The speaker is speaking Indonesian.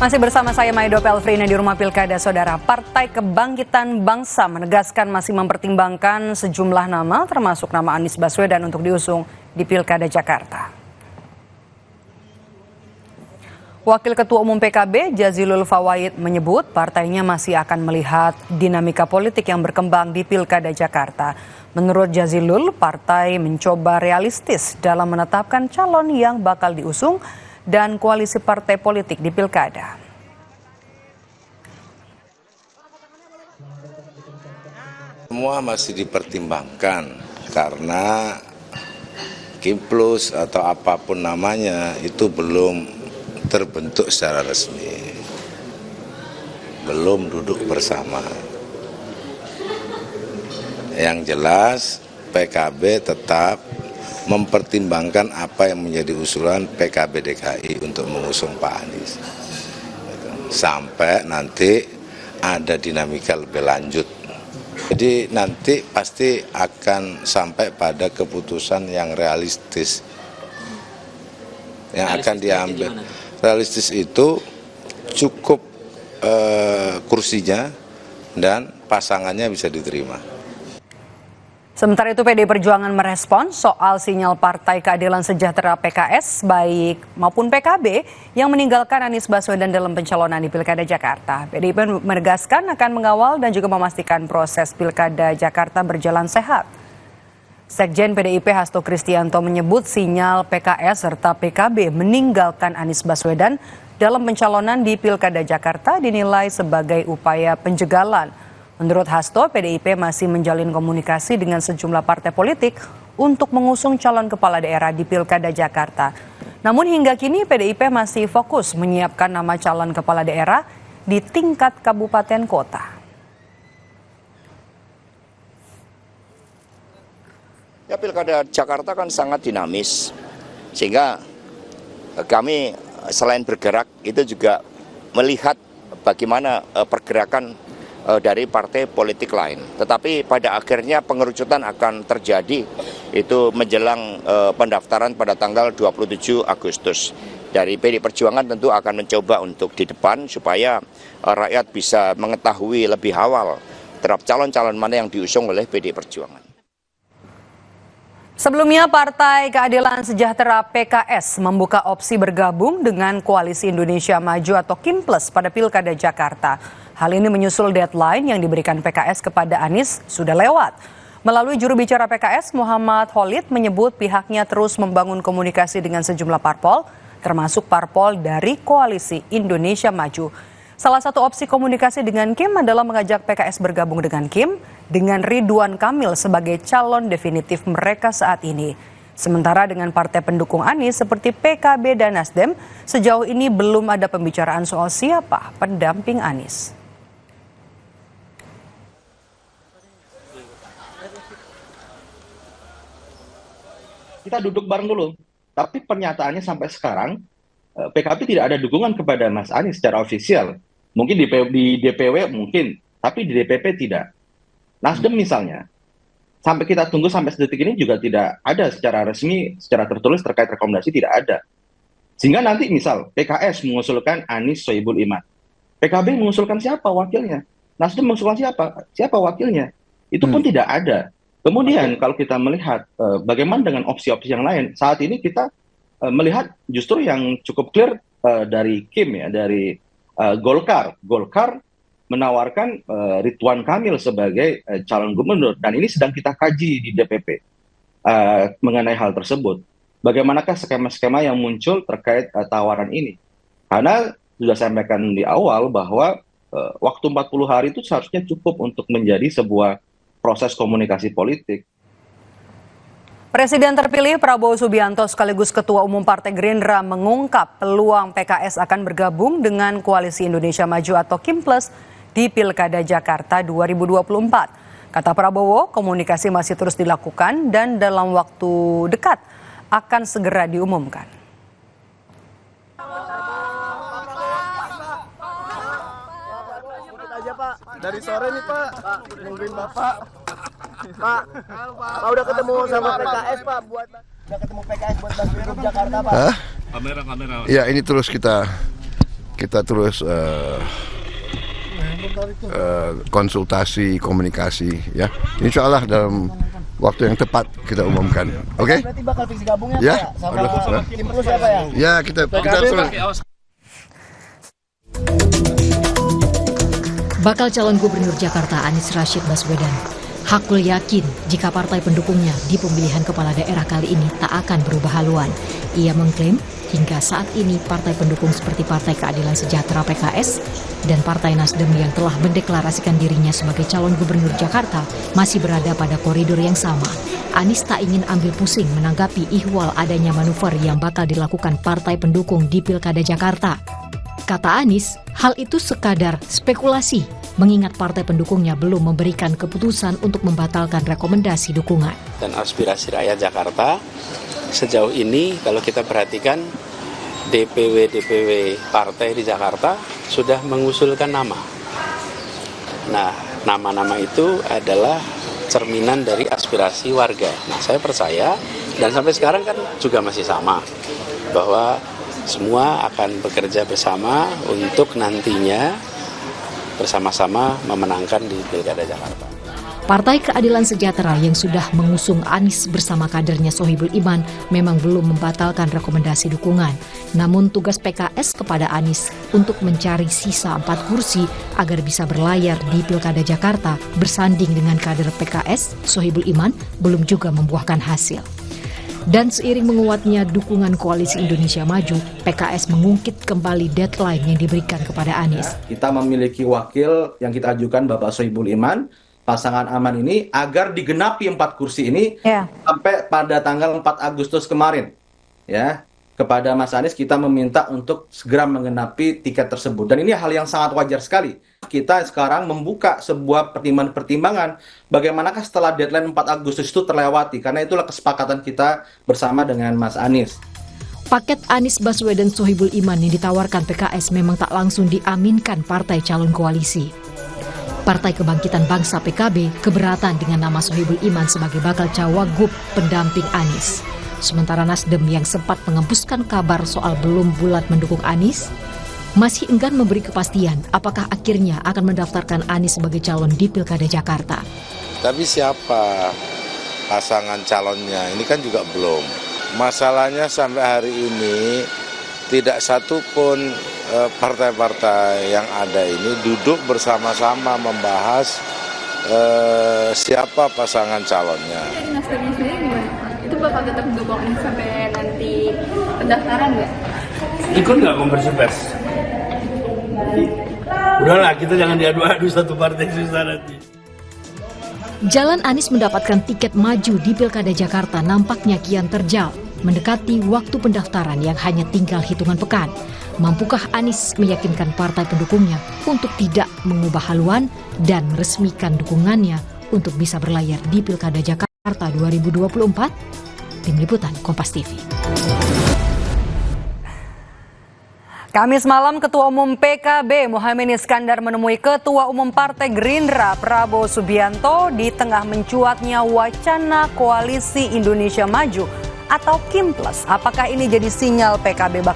Masih bersama saya Maido Pelfrina di Rumah Pilkada, Saudara. Partai Kebangkitan Bangsa menegaskan masih mempertimbangkan sejumlah nama, termasuk nama Anies Baswedan untuk diusung di Pilkada Jakarta. Wakil Ketua Umum PKB Jazilul Fawait menyebut partainya masih akan melihat dinamika politik yang berkembang di Pilkada Jakarta. Menurut Jazilul, partai mencoba realistis dalam menetapkan calon yang bakal diusung dan koalisi partai politik di Pilkada. Semua masih dipertimbangkan karena Kimplos atau apapun namanya itu belum terbentuk secara resmi, belum duduk bersama. Yang jelas PKB tetap mempertimbangkan apa yang menjadi usulan PKB DKI untuk mengusung Pak Anies. Sampai nanti ada dinamika lebih lanjut. Jadi nanti pasti akan sampai pada keputusan yang realistis yang akan diambil. Realistis itu cukup kursinya dan pasangannya bisa diterima. Sementara itu PDI Perjuangan merespon soal sinyal Partai Keadilan Sejahtera PKS baik maupun PKB yang meninggalkan Anies Baswedan dalam pencalonan di Pilkada Jakarta. PDIP menegaskan akan mengawal dan juga memastikan proses Pilkada Jakarta berjalan sehat. Sekjen PDIP Hasto Kristianto menyebut sinyal PKS serta PKB meninggalkan Anies Baswedan dalam pencalonan di Pilkada Jakarta dinilai sebagai upaya penjegalan. Menurut Hasto, PDIP masih menjalin komunikasi dengan sejumlah partai politik untuk mengusung calon kepala daerah di Pilkada Jakarta. Namun hingga kini PDIP masih fokus menyiapkan nama calon kepala daerah di tingkat kabupaten kota. Ya, Pilkada Jakarta kan sangat dinamis, sehingga kami selain bergerak itu juga melihat bagaimana pergerakan dari partai politik lain. Tetapi pada akhirnya pengerucutan akan terjadi itu menjelang pendaftaran pada tanggal 27 Agustus. Dari PDI Perjuangan tentu akan mencoba untuk di depan supaya rakyat bisa mengetahui lebih awal terhadap calon-calon mana yang diusung oleh PDI Perjuangan. Sebelumnya Partai Keadilan Sejahtera PKS membuka opsi bergabung dengan Koalisi Indonesia Maju atau Kimples pada Pilkada Jakarta. Hal ini menyusul deadline yang diberikan PKS kepada Anies sudah lewat. Melalui juru bicara PKS Muhammad Khalid menyebut pihaknya terus membangun komunikasi dengan sejumlah parpol, termasuk parpol dari Koalisi Indonesia Maju. Salah satu opsi komunikasi dengan Kim adalah mengajak PKS bergabung dengan Kim dengan Ridwan Kamil sebagai calon definitif mereka saat ini. Sementara dengan partai pendukung Anies seperti PKB dan Nasdem, sejauh ini belum ada pembicaraan soal siapa pendamping Anies. Kita duduk bareng dulu, tapi pernyataannya sampai sekarang PKB tidak ada dukungan kepada Mas Anies secara ofisial. Mungkin di DPW mungkin, tapi di DPP tidak. Nasdem misalnya, sampai kita tunggu sampai detik ini juga tidak ada secara resmi, secara tertulis terkait rekomendasi tidak ada. Sehingga nanti misal PKS mengusulkan Anies Sohibul Iman, PKB mengusulkan siapa wakilnya, Nasdem mengusulkan siapa wakilnya, itu pun tidak ada. Kemudian kalau kita melihat bagaimana dengan opsi-opsi yang lain, saat ini kita melihat justru yang cukup clear dari Kim ya, dari Golkar menawarkan Ridwan Kamil sebagai calon gubernur, dan ini sedang kita kaji di DPP mengenai hal tersebut. Bagaimanakah skema-skema yang muncul terkait tawaran ini? Karena sudah saya sampaikan di awal bahwa waktu 40 hari itu seharusnya cukup untuk menjadi sebuah proses komunikasi politik. Presiden terpilih Prabowo Subianto sekaligus Ketua Umum Partai Gerindra mengungkap peluang PKS akan bergabung dengan Koalisi Indonesia Maju atau Kimples di Pilkada Jakarta 2024. Kata Prabowo, komunikasi masih terus dilakukan dan dalam waktu dekat akan segera diumumkan. Dari sore nih Pak, nungguin Bapak. Pak udah ketemu sama PKS Pak udah ketemu PKS buat bantu Jakarta Pak. Kamera. Ya ini terus kita kita terus konsultasi, komunikasi, ya. Insya Allah dalam waktu yang tepat kita umumkan. Oke? Berarti bakal fix gabungnya Ya. Pak sama tim terus ya Pak ya? Ya, kita terus. Bakal calon Gubernur Jakarta Anies Rashid Baswedan hakul yakin jika partai pendukungnya di pemilihan kepala daerah kali ini tak akan berubah haluan. Ia mengklaim hingga saat ini partai pendukung seperti Partai Keadilan Sejahtera PKS dan Partai Nasdem yang telah mendeklarasikan dirinya sebagai calon Gubernur Jakarta masih berada pada koridor yang sama. Anies tak ingin ambil pusing menanggapi ihwal adanya manuver yang bakal dilakukan partai pendukung di Pilkada Jakarta. Kata Anies, hal itu sekadar spekulasi, mengingat partai pendukungnya belum memberikan keputusan untuk membatalkan rekomendasi dukungan. Dan aspirasi rakyat Jakarta sejauh ini kalau kita perhatikan DPW partai di Jakarta sudah mengusulkan nama. Nah, nama-nama itu adalah cerminan dari aspirasi warga. Nah, saya percaya dan sampai sekarang kan juga masih sama bahwa semua akan bekerja bersama untuk nantinya bersama-sama memenangkan di Pilkada Jakarta. Partai Keadilan Sejahtera yang sudah mengusung Anies bersama kadernya Sohibul Iman memang belum membatalkan rekomendasi dukungan. Namun tugas PKS kepada Anies untuk mencari sisa 4 kursi agar bisa berlayar di Pilkada Jakarta bersanding dengan kader PKS Sohibul Iman belum juga membuahkan hasil. Dan seiring menguatnya dukungan Koalisi Indonesia Maju, PKS mengungkit kembali deadline yang diberikan kepada Anies. Kita memiliki wakil yang kita ajukan Bapak Sohibul Iman, pasangan aman ini, agar digenapi 4 kursi ini sampai pada tanggal 4 Agustus kemarin. Ya, kepada Mas Anies kita meminta untuk segera menggenapi tiket tersebut. Dan ini hal yang sangat wajar sekali. Kita sekarang membuka sebuah pertimbangan bagaimanakah setelah deadline 4 Agustus itu terlewati, karena itulah kesepakatan kita bersama dengan Mas Anies. Paket Anies Baswedan Sohibul Iman yang ditawarkan PKS memang tak langsung diaminkan partai calon koalisi. Partai Kebangkitan Bangsa PKB keberatan dengan nama Sohibul Iman sebagai bakal cawagup pendamping Anies. Sementara Nasdem yang sempat mengembuskan kabar soal belum bulat mendukung Anies, masih enggan memberi kepastian apakah akhirnya akan mendaftarkan Anies sebagai calon di Pilkada Jakarta. Tapi siapa pasangan calonnya? Ini kan juga belum. Masalahnya sampai hari ini tidak satu pun partai-partai yang ada ini duduk bersama-sama membahas siapa pasangan calonnya. Nasdemnya sendiri gimana? Itu bakal tetap dukung Anies sampai nanti pendaftaran nggak? Ikut nggak konversi pers? Udahlah, kita jangan diadu-adu satu partai susah nanti. Jalan Anies mendapatkan tiket maju di Pilkada Jakarta nampaknya kian terjal, mendekati waktu pendaftaran yang hanya tinggal hitungan pekan. Mampukah Anies meyakinkan partai pendukungnya untuk tidak mengubah haluan dan meresmikan dukungannya untuk bisa berlayar di Pilkada Jakarta 2024? Tim Liputan Kompas TV. Kamis malam, Ketua Umum PKB Muhaimin Iskandar menemui Ketua Umum Partai Gerindra Prabowo Subianto di tengah mencuatnya wacana Koalisi Indonesia Maju atau KIM Plus. Apakah ini jadi sinyal PKB bakal